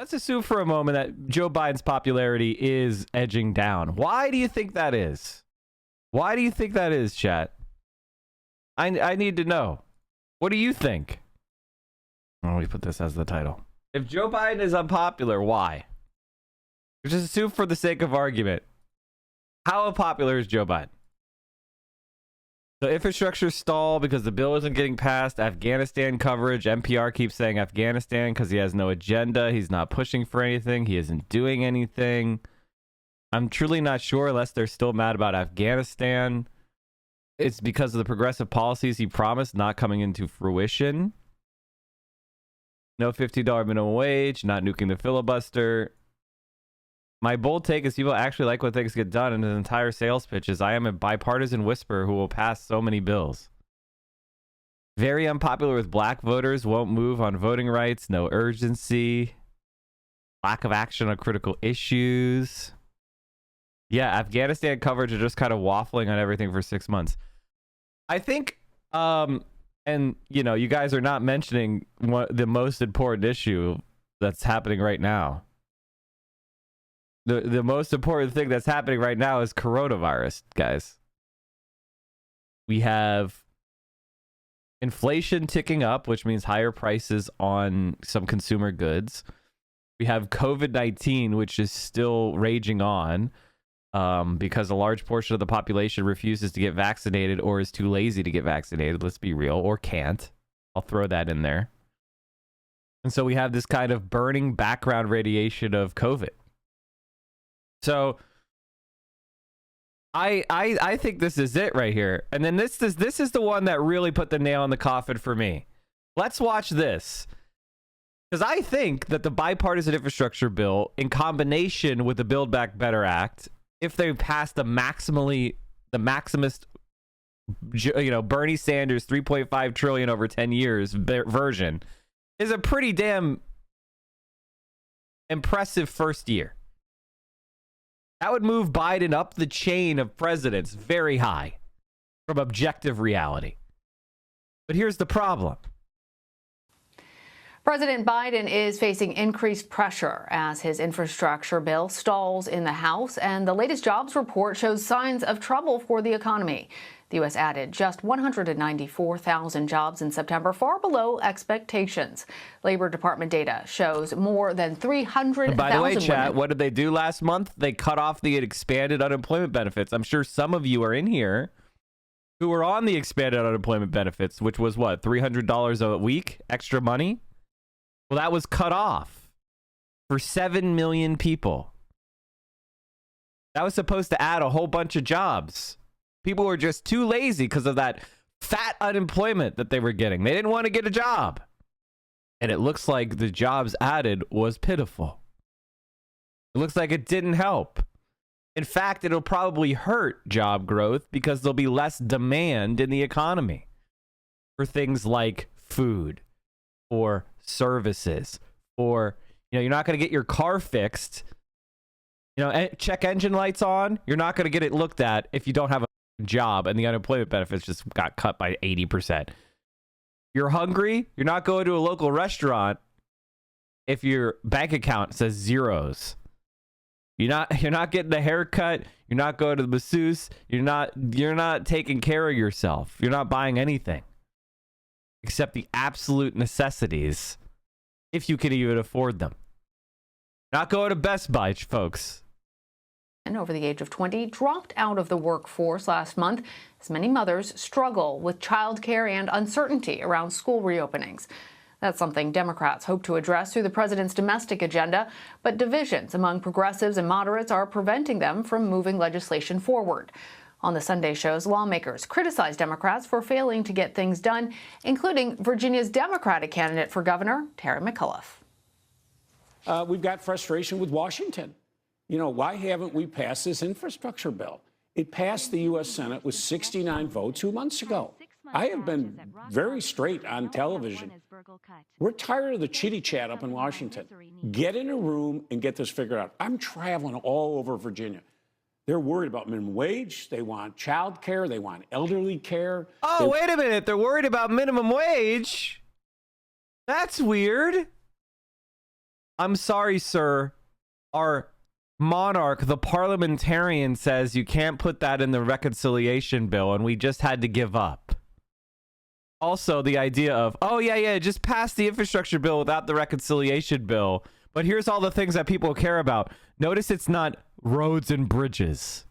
let's assume for a moment that Joe Biden's popularity is edging down. Why do you think that is? Why do you think that is, chat? I need to know. What do you think? Oh, we put this as the title. If Joe Biden is unpopular, why? Just assume for the sake of argument. How unpopular is Joe Biden? The infrastructure stall because the bill isn't getting passed. Afghanistan coverage. NPR keeps saying Afghanistan because he has no agenda. He's not pushing for anything. He isn't doing anything. I'm truly not sure unless they're still mad about Afghanistan. It's because of the progressive policies he promised not coming into fruition. No $50 minimum wage, not nuking the filibuster. My bold take is people actually like when things get done, and his entire sales pitch is I am a bipartisan whisperer who will pass so many bills. Very unpopular with black voters, won't move on voting rights, no urgency, lack of action on critical issues. Yeah, Afghanistan coverage are just kind of waffling on everything for 6 months. I think, and you know, you guys are not mentioning the most important issue that's happening right now. The most important thing that's happening right now is coronavirus, guys. We have inflation ticking up, which means higher prices on some consumer goods. We have COVID-19, which is still raging on. Because a large portion of the population refuses to get vaccinated or is too lazy to get vaccinated, let's be real, or can't. I'll throw that in there. And so we have this kind of burning background radiation of COVID. So I think this is it right here. And then this is the one that really put the nail in the coffin for me. Let's watch this. Because I think that the bipartisan infrastructure bill, in combination with the Build Back Better Act, if they pass the maximist, Bernie Sanders 3.5 trillion over 10 years version, is a pretty damn impressive first year. That would move Biden up the chain of presidents very high from objective reality. But here's the problem. President Biden is facing increased pressure as his infrastructure bill stalls in the House, and the latest jobs report shows signs of trouble for the economy. The U.S. added just 194,000 jobs in September, far below expectations. Labor Department data shows more than 300,000 By the way, chat, women. what did they do last month? They cut off the expanded unemployment benefits. I'm sure some of you are in here who were on the expanded unemployment benefits, which was what, $300 a week extra money? Well, that was cut off for 7 million people. That was supposed to add a whole bunch of jobs. People were just too lazy because of that fat unemployment that they were getting. They didn't want to get a job. And it looks like the jobs added was pitiful. It looks like it didn't help. In fact, it'll probably hurt job growth because there'll be less demand in the economy for things like food or services, or you're not going to get your car fixed, check engine lights on. You're not going to get it looked at if you don't have a job, and the unemployment benefits just got cut by 80%. You're hungry, you're not going to a local restaurant if your bank account says zeros. You're not getting a haircut, you're not going to the masseuse, you're not taking care of yourself. You're not buying anything except the absolute necessities, if you can even afford them. Not going to Best Buy, folks. And over the age of 20 dropped out of the workforce last month as many mothers struggle with childcare and uncertainty around school reopenings. That's something Democrats hope to address through the president's domestic agenda, but divisions among progressives and moderates are preventing them from moving legislation forward. On the Sunday shows, lawmakers criticized Democrats for failing to get things done, including Virginia's Democratic candidate for governor, Terry McAuliffe. We've got frustration with Washington. Why haven't we passed this infrastructure bill? It passed the U.S. Senate with 69 votes 2 months ago. I have been very straight on television. We're tired of the chitty chat up in Washington. Get in a room and get this figured out. I'm traveling all over Virginia. They're worried about minimum wage. They want child care. They want elderly care. Oh, wait a minute. They're worried about minimum wage? That's weird. I'm sorry, sir. Our monarch, the parliamentarian, says you can't put that in the reconciliation bill, and we just had to give up. Also, the idea of, oh, yeah, just pass the infrastructure bill without the reconciliation bill. But here's all the things that people care about. Notice it's not roads and bridges.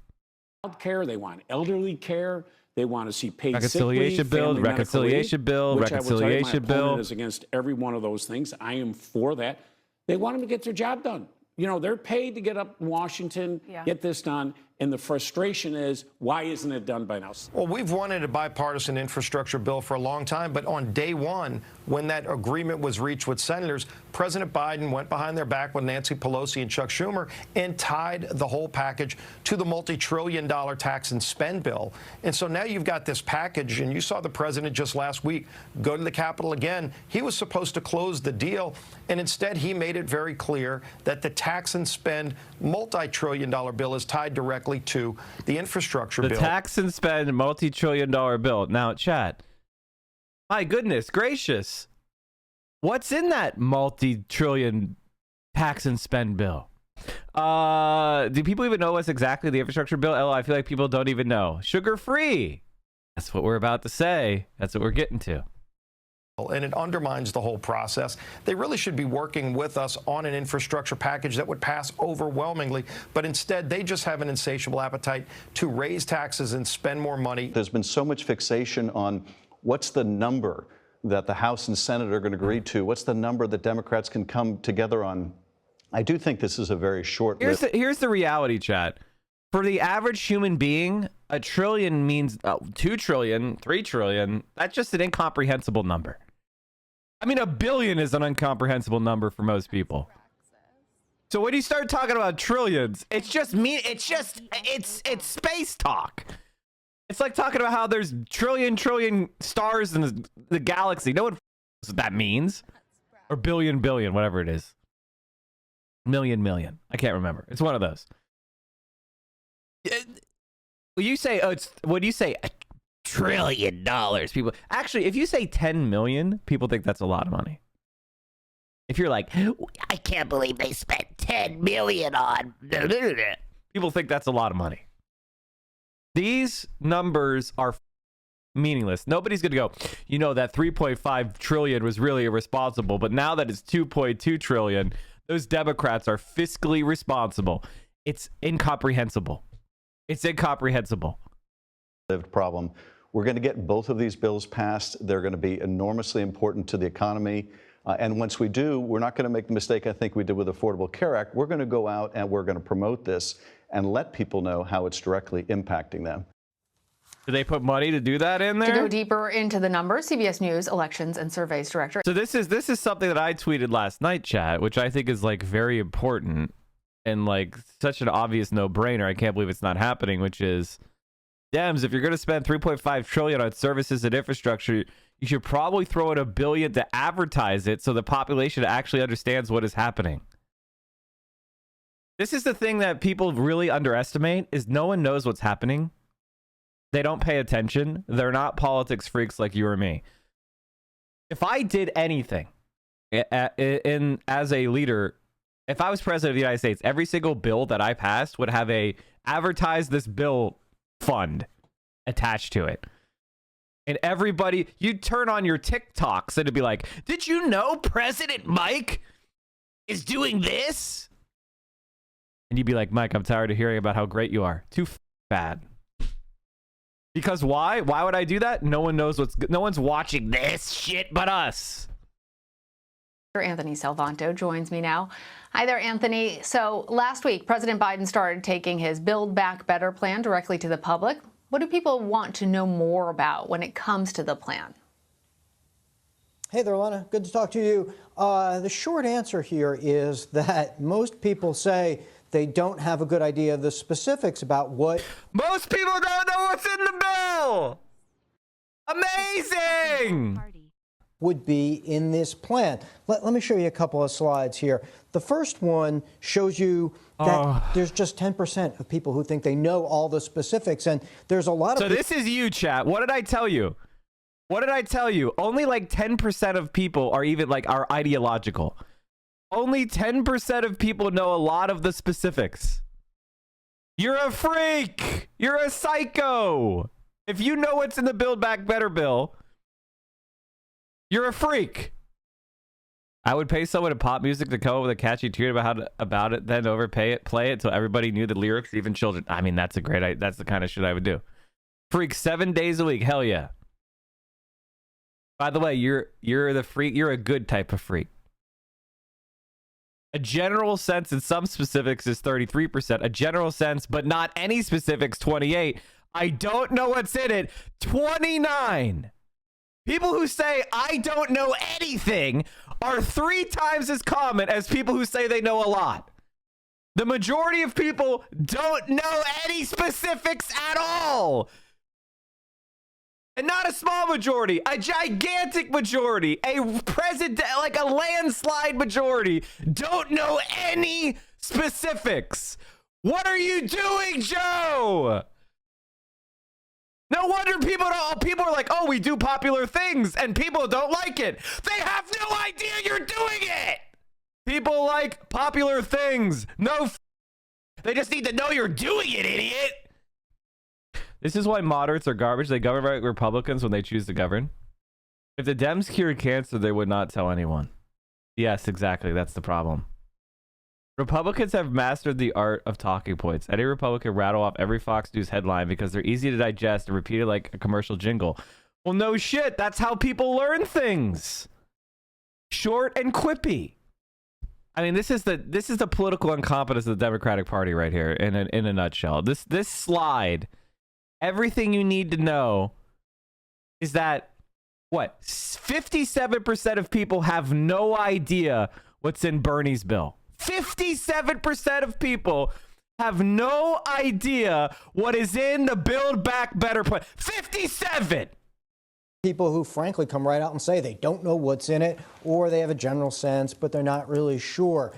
Care, they want elderly care. They want to see paid reconciliation sick leave, bill, family reconciliation medical bill, leave, which reconciliation I will tell you, my opponent bill. is against every one of those things. I am for that. They want them to get their job done. You know, they're paid to get up in Washington, get this done. And the frustration is, why isn't it done by now? Well, we've wanted a bipartisan infrastructure bill for a long time, but on day one, when that agreement was reached with senators, President Biden went behind their back with Nancy Pelosi and Chuck Schumer and tied the whole package to the multi-trillion-dollar tax and spend bill. And so now you've got this package, and you saw the president just last week go to the Capitol again. He was supposed to close the deal, and instead he made it very clear that the tax and spend multi-trillion-dollar bill is tied directly to the infrastructure bill. The tax and spend multi-trillion-dollar bill. Now, chat. My goodness gracious. What's in that multi-trillion tax and spend bill? Do people even know what's exactly the infrastructure bill? I feel like people don't even know. Sugar-free. That's what we're about to say. That's what we're getting to. And it undermines the whole process. They really should be working with us on an infrastructure package that would pass overwhelmingly, but instead they just have an insatiable appetite to raise taxes and spend more money. There's been so much fixation on what's the number that the House and Senate are going to agree to, what's the number that Democrats can come together on. I do think this is a very short list. Here's the reality, chat. For the average human being, a trillion means 2 trillion, 3 trillion. That's just an incomprehensible number. I mean, a billion is an incomprehensible number for most people. So when you start talking about trillions, it's space talk. It's like talking about how there's trillion stars in the galaxy. No one knows what that means. Or billion, whatever it is. Million. I can't remember. It's one of those. When you say, when you say $1 trillion, people actually, if you say 10 million, people think that's a lot of money. If you're like, I can't believe they spent 10 million on, people think that's a lot of money. These numbers are meaningless. Nobody's gonna go, you know, that 3.5 trillion was really irresponsible, but now that it's 2.2 trillion, those Democrats are fiscally responsible. It's incomprehensible. Problem. We're going to get both of these bills passed. They're going to be enormously important to the economy. And once we do, we're not going to make the mistake I think we did with the Affordable Care Act. We're going to go out and we're going to promote this and let people know how it's directly impacting them. Do they put money to do that in there? To go deeper into the numbers, CBS News Elections and Surveys Director. So this is something that I tweeted last night, chat, which I think is like very important and like such an obvious no-brainer. I can't believe it's not happening, which is, Dems, if you're going to spend 3.5 trillion on services and infrastructure, you should probably throw in $1 billion to advertise it so the population actually understands what is happening. This is the thing that people really underestimate, is no one knows what's happening. They don't pay attention. They're not politics freaks like you or me. If I did anything as a leader, if I was president of the United States, every single bill that I passed would have a advertise this bill fund attached to it. And everybody, you'd turn on your TikToks and it'd be like, did you know President Mike is doing this? And you'd be like, Mike, I'm tired of hearing about how great you are. Too bad. Because why? Why would I do that? No one knows no one's watching this shit but us. Anthony Salvanto joins me now. Hi there, Anthony. So last week, President Biden started taking his Build Back Better plan directly to the public. What do people want to know more about when it comes to the plan? Hey there, Lana. Good to talk to you. The short answer here is that most people say they don't have a good idea of the specifics about what... Most people don't know what's in the bill! Amazing! ...would be in this plan. Let me show you a couple of slides here. The first one shows you that there's just 10% of people who think they know all the specifics, and there's a lot of... So this is you, chat. What did I tell you? Only like 10% of people are even like are ideological. Only 10% of people know a lot of the specifics. You're a freak. You're a psycho. If you know what's in the Build Back Better bill, you're a freak. I would pay someone in pop music to come up with a catchy tune about it, then overpay it, play it so everybody knew the lyrics, even children. I mean, that's the kind of shit I would do. Freak 7 days a week. Hell yeah. By the way, you're the freak. You're a good type of freak. A general sense in some specifics is 33%. A general sense, but not any specifics, 28. I don't know what's in it, 29. People who say I don't know anything are 3 times as common as people who say they know a lot. The majority of people don't know any specifics at all. And not a small majority, a gigantic majority, a landslide majority don't know any specifics. What are you doing, Joe? No wonder people are like, oh, we do popular things, and people don't like it. They have no idea you're doing it. People like popular things. They just need to know you're doing it, idiot. This is why moderates are garbage. They govern by Republicans when they choose to govern. If the Dems cured cancer, they would not tell anyone. Yes, exactly. That's the problem. Republicans have mastered the art of talking points. Any Republican rattle off every Fox News headline because they're easy to digest and repeated like a commercial jingle. Well, no shit. That's how people learn things. Short and quippy. I mean, this is the political incompetence of the Democratic Party right here in a nutshell. This slide. Everything you need to know is that, 57% of people have no idea what's in Bernie's bill. 57% of people have no idea what is in the Build Back Better plan. 57! People who frankly come right out and say they don't know what's in it, or they have a general sense, but they're not really sure.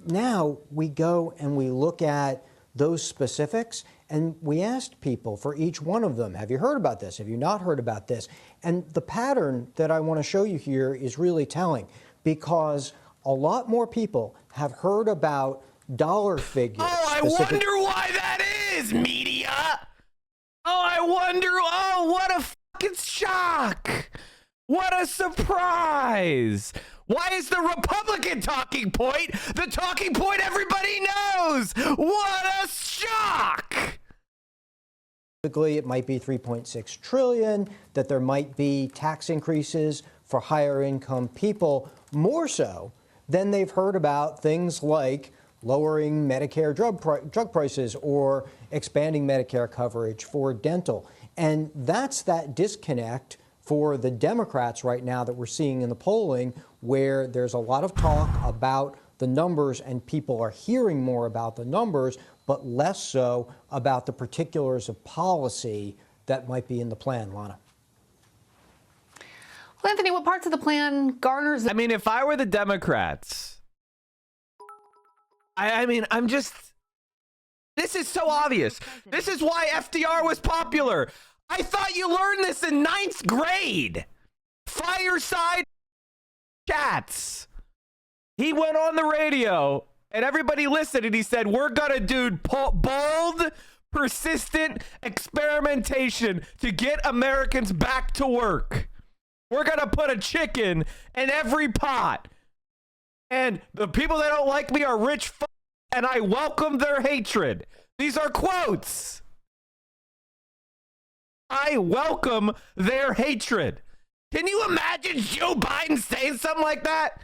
Now we go and we look at those specifics, and we asked people for each one of them, have you heard about this? Have you not heard about this? And the pattern that I want to show you here is really telling, because a lot more people have heard about dollar figures. Oh, I wonder why that is, media. Oh, I wonder. Oh, what a fucking shock. What a surprise. Why is the Republican talking point the talking point everybody knows? What a shock. Typically, it might be $3.6 trillion, that there might be tax increases for higher income people, more so than they've heard about things like lowering Medicare drug prices or expanding Medicare coverage for dental. And that's that disconnect for the Democrats right now that we're seeing in the polling, where there's a lot of talk about the numbers and people are hearing more about the numbers, but less so about the particulars of policy that might be in the plan. Lana. Well, Anthony, what parts of the plan garners? I mean, if I were the Democrats, this is so obvious. This is why FDR was popular. I thought you learned this in 9th grade. Fireside chats. He went on the radio and everybody listened and he said, we're going to do bold, persistent experimentation to get Americans back to work. We're going to put a chicken in every pot. And the people that don't like me are rich and I welcome their hatred. These are quotes. I welcome their hatred. Can you imagine Joe Biden saying something like that?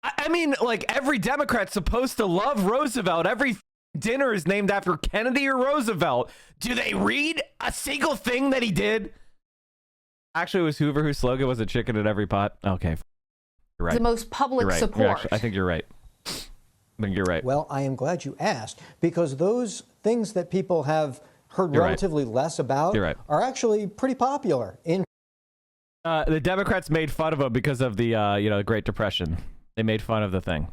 I mean, like, every Democrat's supposed to love Roosevelt. Every dinner is named after Kennedy or Roosevelt. Do they read a single thing that he did? Actually, it was Hoover whose slogan was a chicken in every pot. Okay. You're right. The most public support. I think you're right. You're right. Well, I am glad you asked, because those things that people have heard relatively less about are actually pretty popular. The Democrats made fun of him because of the Great Depression. They made fun of the thing.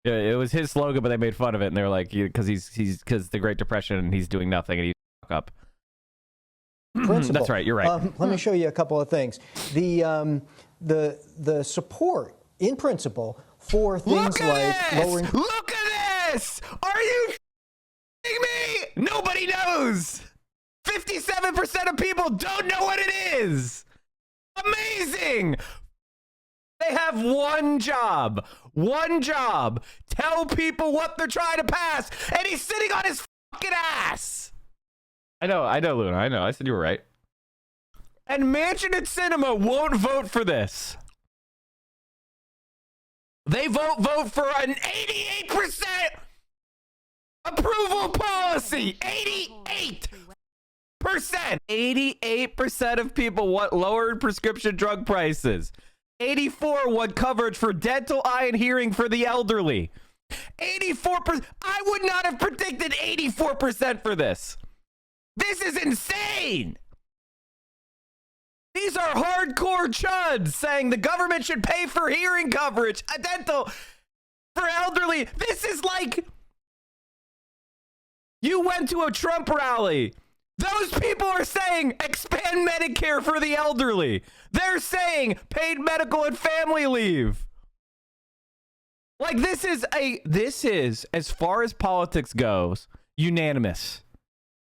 It was his slogan, but they made fun of it, and they're like, because because the Great Depression and he's doing nothing and he's up. That's right. You're right. Let me show you a couple of things. The support in principle for things like lowering. Look at this! Are you kidding me? Nobody knows. 57% of people don't know what it is. Amazing. They have one job. One job. Tell people what they're trying to pass. And he's sitting on his fucking ass. I know, Luna. I know. I said you were right. And Manchin and Sinema won't vote for this. They vote for an 88% approval policy. 88%. 88% of people want lowered prescription drug prices. 84 want coverage for dental, eye, and hearing for the elderly. 84%. I would not have predicted 84% for this. This is insane. These are hardcore chuds saying the government should pay for hearing coverage, a dental for elderly. This is like you went to a Trump rally. Those people are saying expand Medicare for the elderly. They're saying paid medical and family leave. Like this is, as far as politics goes, unanimous.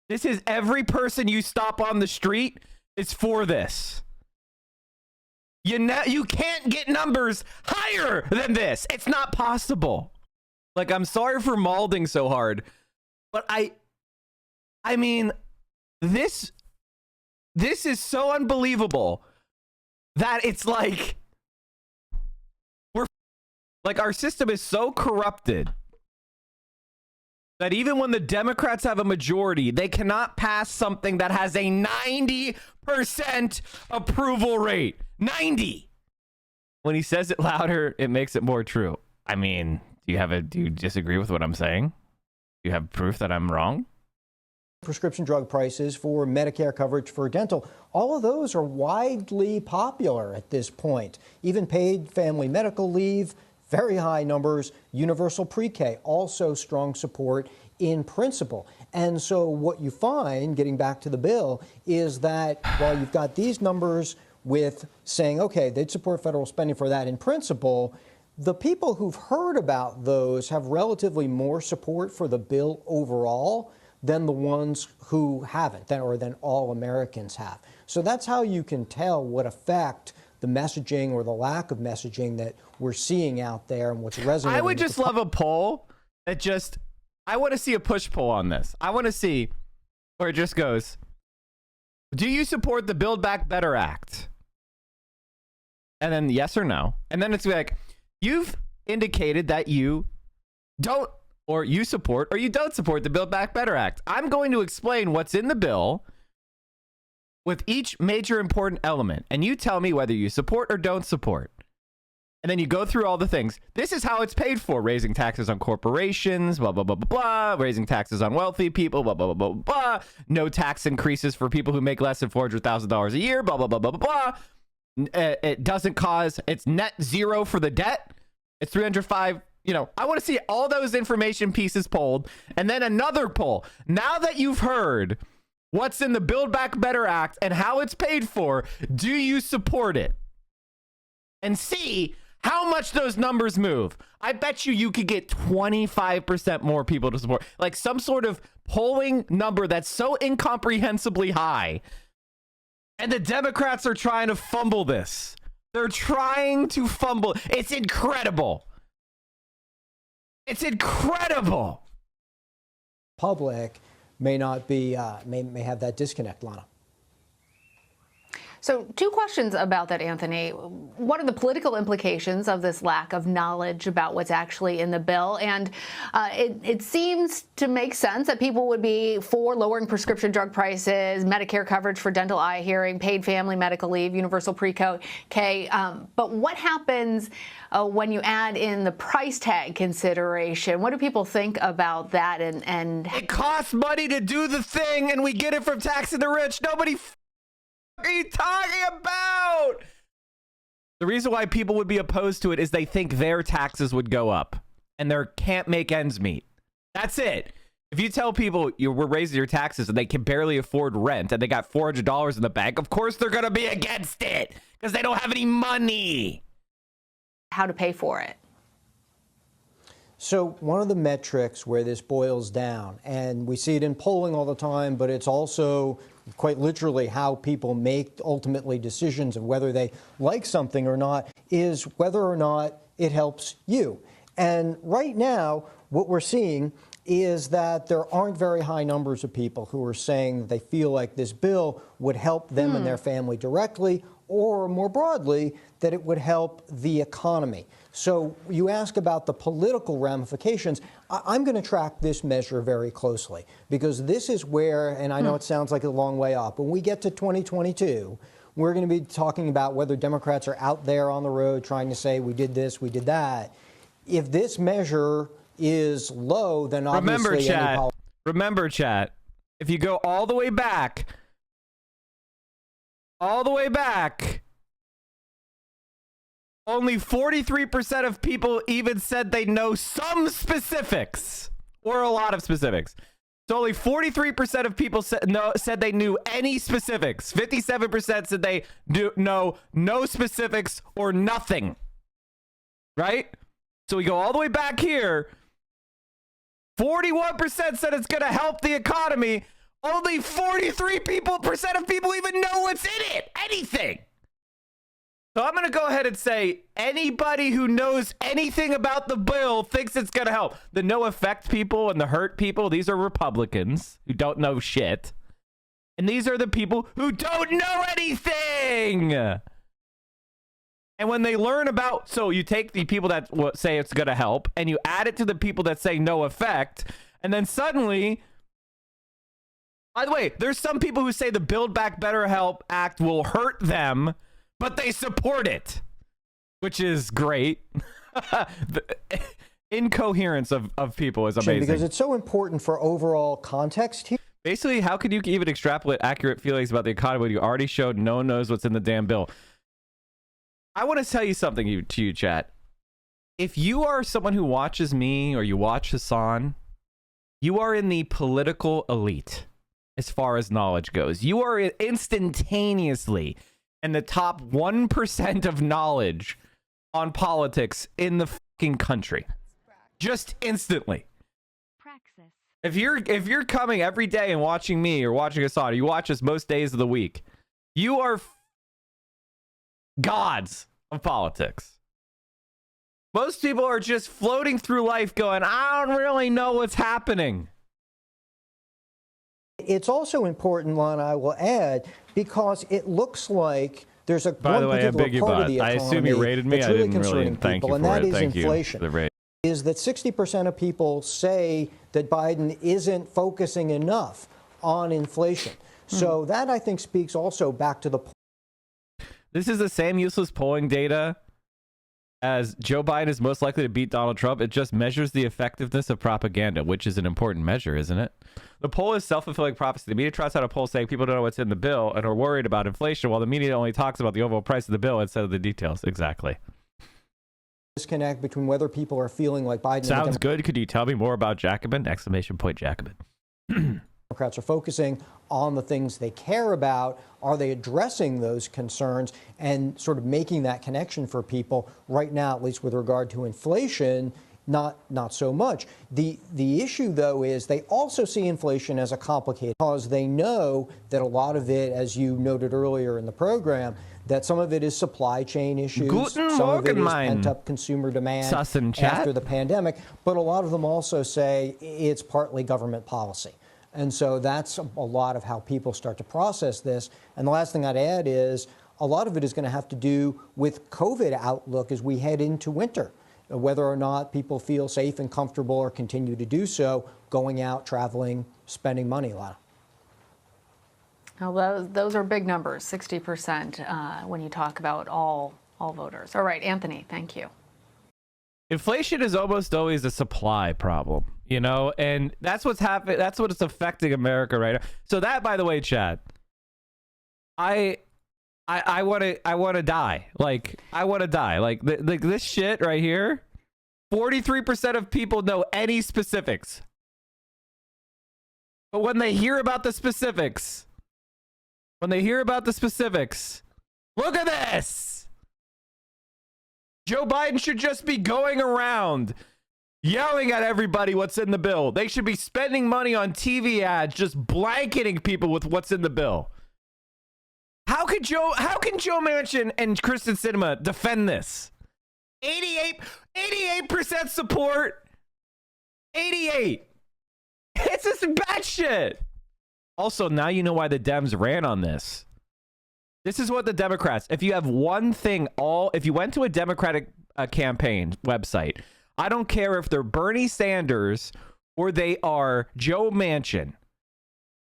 This is every person you stop on the street is for this. You can't get numbers higher than this. It's not possible. Like, I'm sorry for malding so hard, but I mean, this is so unbelievable that it's like our system is so corrupted that even when the Democrats have a majority, they cannot pass something that has a 90% approval rate. 90. When he says it louder, it makes it more true. I mean, do you disagree with what I'm saying? Do you have proof that I'm wrong? Prescription drug prices for Medicare coverage for dental, all of those are widely popular at this point. Even paid family medical leave, very high numbers. Universal pre-K, also strong support in principle. And so what you find, getting back to the bill, is that while you've got these numbers with saying, okay, they'd support federal spending for that in principle, the people who've heard about those have relatively more support for the bill overall than the ones who haven't, or than all Americans have. So that's how you can tell what effect the messaging or the lack of messaging that we're seeing out there and what's resonating. I would just love a poll that just, I want to see a push poll on this. I want to see where it just goes, do you support the Build Back Better Act? And then yes or no. And then it's like, you've indicated that you don't, or you support, or you don't support the Build Back Better Act. I'm going to explain what's in the bill with each major important element, and you tell me whether you support or don't support. And then you go through all the things. This is how it's paid for. Raising taxes on corporations, blah, blah, blah, blah, blah. Raising taxes on wealthy people, blah, blah, blah, blah, blah. No tax increases for people who make less than $400,000 a year, blah, blah, blah, blah, blah, blah. It doesn't cause, it's net zero for the debt. It's 305. I want to see all those information pieces polled, and then another poll. Now that you've heard what's in the Build Back Better Act and how it's paid for, do you support it? And see how much those numbers move. I bet you could get 25% more people to support. Like some sort of polling number that's so incomprehensibly high. And the Democrats are trying to fumble this. They're trying to fumble. It's incredible. It's incredible. Public may not be, may have that disconnect, Lana. So 2 questions about that, Anthony. What are the political implications of this lack of knowledge about what's actually in the bill? And it seems to make sense that people would be for lowering prescription drug prices, Medicare coverage for dental, eye, hearing, paid family medical leave, universal pre-K. But what happens when you add in the price tag consideration? What do people think about that? And it costs money to do the thing, and we get it from taxing the rich. Nobody. What are you talking about? The reason why people would be opposed to it is they think their taxes would go up and they can't make ends meet. That's it. If you tell people we're raising your taxes and they can barely afford rent and they got $400 in the bank, of course they're going to be against it because they don't have any money. How to pay for it? So one of the metrics where this boils down, and we see it in polling all the time, but it's also quite literally how people make ultimately decisions of whether they like something or not, is whether or not it helps you. And right now, what we're seeing is that there aren't very high numbers of people who are saying that they feel like this bill would help them and their family directly, or more broadly, that it would help the economy. So you ask about the political ramifications. I'm going to track this measure very closely, because this is where, and I know it sounds like a long way off, when we get to 2022, we're going to be talking about whether Democrats are out there on the road trying to say, we did this, we did that. If this measure is low, then obviously Remember, chat, if you go all the way back, only 43% of people even said they know some specifics or a lot of specifics. So only 43% of people said they knew any specifics. 57% said they know no specifics or nothing. Right? So we go all the way back here. 41% said it's going to help the economy. Only 43% of people even know what's in it. Anything. So I'm going to go ahead and say anybody who knows anything about the bill thinks it's going to help. The no effect people and the hurt people, these are Republicans who don't know shit. And these are the people who don't know anything. And when they learn about, so you take the people that say it's going to help and you add it to the people that say no effect. And then suddenly, by the way, there's some people who say the Build Back Better Help Act will hurt them, but they support it, which is great. The incoherence of people is amazing. Because it's so important for overall context here. Basically, how could you even extrapolate accurate feelings about the economy when you already showed no one knows what's in the damn bill? I want to tell you something to you, chat. If you are someone who watches me or you watch Hassan, you are in the political elite as far as knowledge goes. You are instantaneously in the top 1% of knowledge on politics in the fucking country. Just instantly. Praxis. If you're coming every day and watching me or watching Hassan, or you watch us most days of the week, you are gods of politics. Most people are just floating through life going, I don't really know what's happening. It's also important, Lon, I will add, because it looks like there's By the way, I beg your pardon. I assume you rated me. I really didn't really thank you for and that it. is Thank inflation. you. The rate. Is that 60% of people say that Biden isn't focusing enough on inflation. So that, I think, speaks also back to the point. This is the same useless polling data as Joe Biden is most likely to beat Donald Trump. It just measures the effectiveness of propaganda, which is an important measure, isn't it? The poll is self-fulfilling prophecy. The media tries out a poll saying people don't know what's in the bill and are worried about inflation, while the media only talks about the overall price of the bill instead of the details. Exactly. Disconnect between whether people are feeling like Biden. Sounds good. Could you tell me more about Jacobin? Exclamation point Jacobin. Democrats are focusing on the things they care about. Are they addressing those concerns and sort of making that connection for people right now, at least with regard to inflation? Not so much. The issue, though, is they also see inflation as a complicated, because they know that a lot of it, as you noted earlier in the program, that some of it is supply chain issues, some of it is pent-up consumer demand after the pandemic, but a lot of them also say it's partly government policy. And so that's a lot of how people start to process this. And the last thing I'd add is a lot of it is going to have to do with COVID outlook as we head into winter, whether or not people feel safe and comfortable or continue to do so, going out, traveling, spending money a lot. Well, those are big numbers, 60% when you talk about all voters. All right, Anthony, thank you. Inflation is almost always a supply problem, you know, and that's what's happening. That's what is affecting America right now. So that, by the way, Chad, I want to die. Like, I want to die. Like this shit right here. 43% of people know any specifics, but when they hear about the specifics, look at this. Joe Biden should just be going around yelling at everybody what's in the bill. They should be spending money on TV ads, just blanketing people with what's in the bill. How can Joe Manchin and Kristen Sinema defend this? 88% support. 88. It's just bad shit. Also, now you know why the Dems ran on this. This is what the Democrats, if you have one thing, if you went to a Democratic campaign website, I don't care if they're Bernie Sanders or they are Joe Manchin,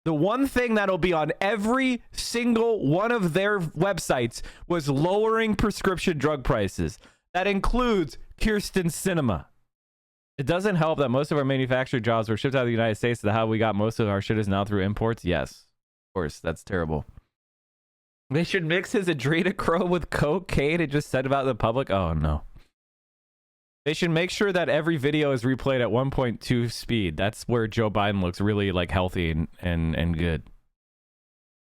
the one thing that'll be on every single one of their websites was lowering prescription drug prices. That includes Kirsten Sinema. It doesn't help that most of our manufactured jobs were shipped out of the United States to how we got most of our shit is now through imports. Yes, of course, that's terrible. They should mix his adrenochrome with cocaine and just send it out to the public. Oh, no. They should make sure that every video is replayed at 1.2 speed. That's where Joe Biden looks really like healthy and good.